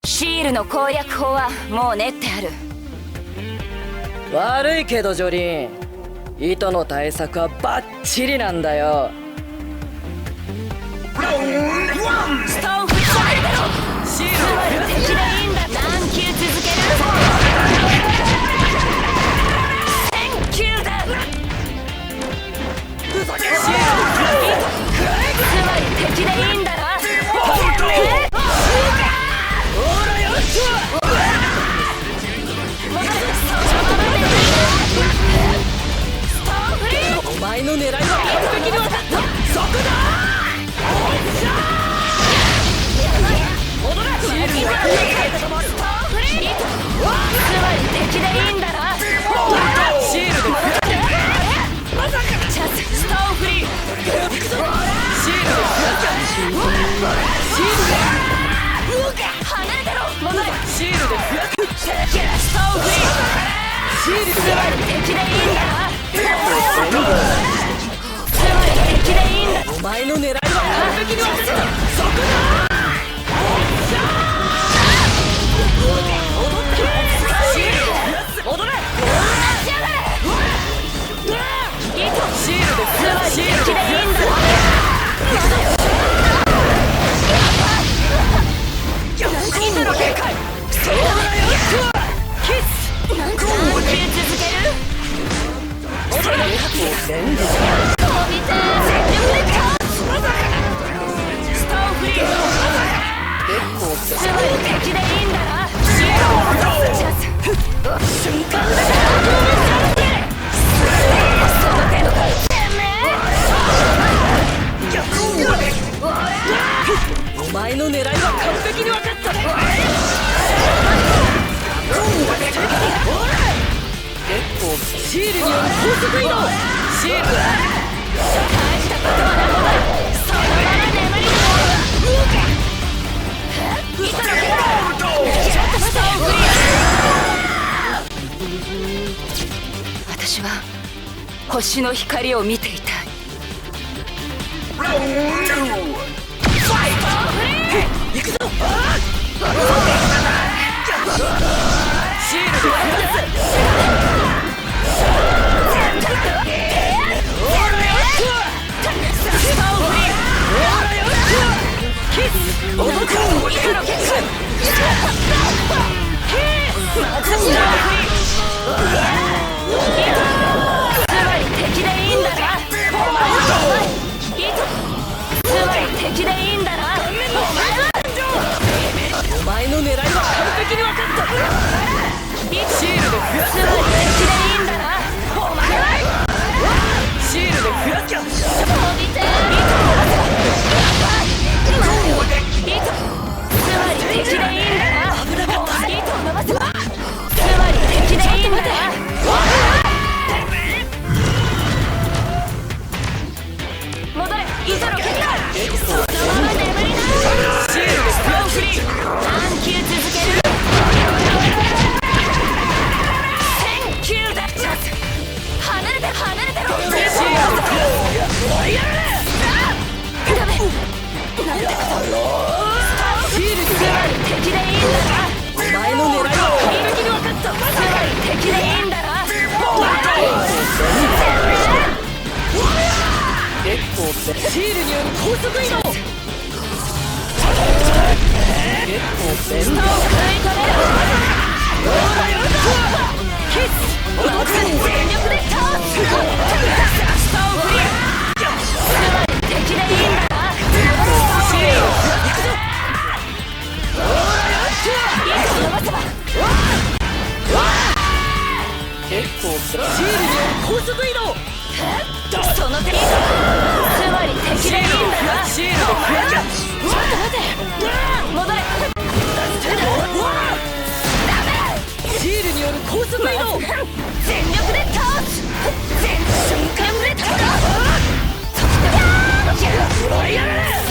シールの攻略法はもう練ってある。悪いけどジョリーン、糸の対策はバッチリなんだよ。ストーンフリーシール敵でいいんだ。何球続ける。1000球だ。ふざける。つまり敵でいいんだな。お前の狙いは完璧に分かった。そこだ。戻れ。シールにはつまり敵でいいんだな。シールでまさかチャンス。ストーンフリー。シールでシールで離れてろ。戻れ。シールでストーンフリー。シールで敵でいいんだな。お前の狙いは完璧に分かった。そこだ。戻れ。シールでシールでいいんだ。今度の警戒。キス。何球続ける。踊れ。つまり敵でいいんだな。シールを落とすチャンス。瞬間だ。その程度か。てめえ。お前の狙いは完璧に分かった。シールによる高速移動。シール。大したことはなくない。そのまま眠りに。私は星の光を見ていたい。行くぞ。シールでお前の狙いは完璧に分かった。シールで増やす。シールで増やす。シールによる高速移動。その手。つまり敵でいいんだな。シールで増やす。ちょっと待て。戻れ。シールによる高速移動。全力で倒す。全瞬間で倒す。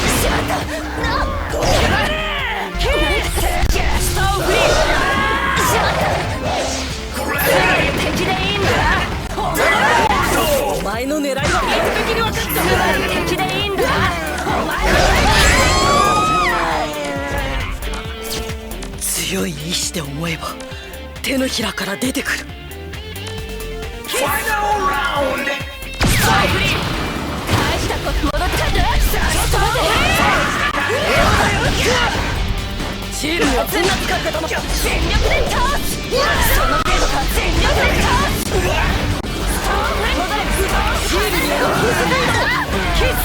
しまった。ストーンフリー。しまった。敵でいいんだな。お前の狙いは完璧に分かった。つまり敵でいいんだな。お前の狙い。つして思えば手のひらから出てくる。スターフリー大したこと戻ったんだ。ちょっと待て。シールにはこんな使い方も。全力で倒す。その程度か。全力で倒す。スターフリー戻れ。シールにはキス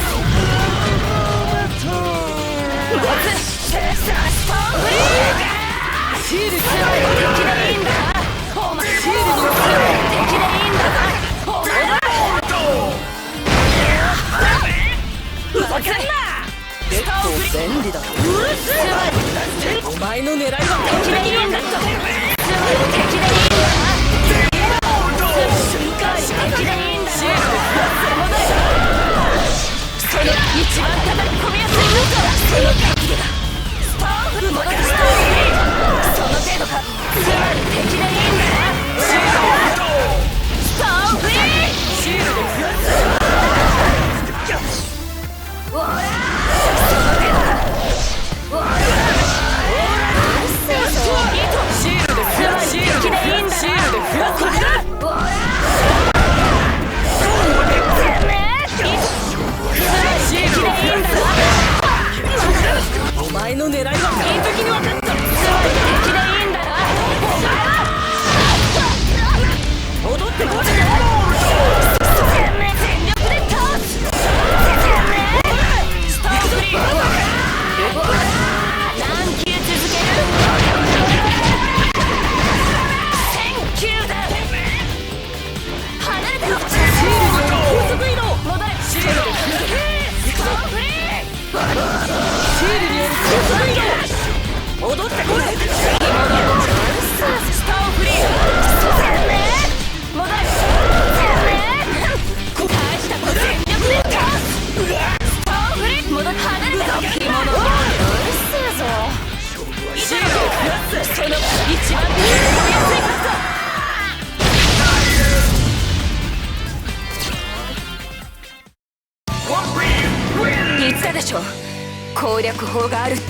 まずスターフリーシールに敵でいいんだな。お前シールに敵でいいんだな。お前ふざけんな。結構便利だ。うるせえ。お前の狙いは敵でいいんだと。敵でいいんだな。瞬間敵でいいんだな。その一番叩き込みやすいのか。その時だ。スターフル戻ってスターフリー。その程度か。つまり敵でいいんだな。スターフリー。シールで増やす。おらその程度か。おらシールで増やす。シールで増やす。シールで増やす。おらお前の狙いは完璧に分かった。敵でいいんだな。戻ってこい。全力で倒す。スターフリー。何球続ける。1000球だ。離れてろ。シールによる高速移動。戻れ。シールでスターフリー。シールによる高速移動。戻ってこい。スターフリー。戻れ。大したこと全力で倒す。スターフリー。戻って離れてろ。うるせえぞ。シールで増やす。その一番手に込みやすいはずだ。言ったでしょ。攻略法があるって。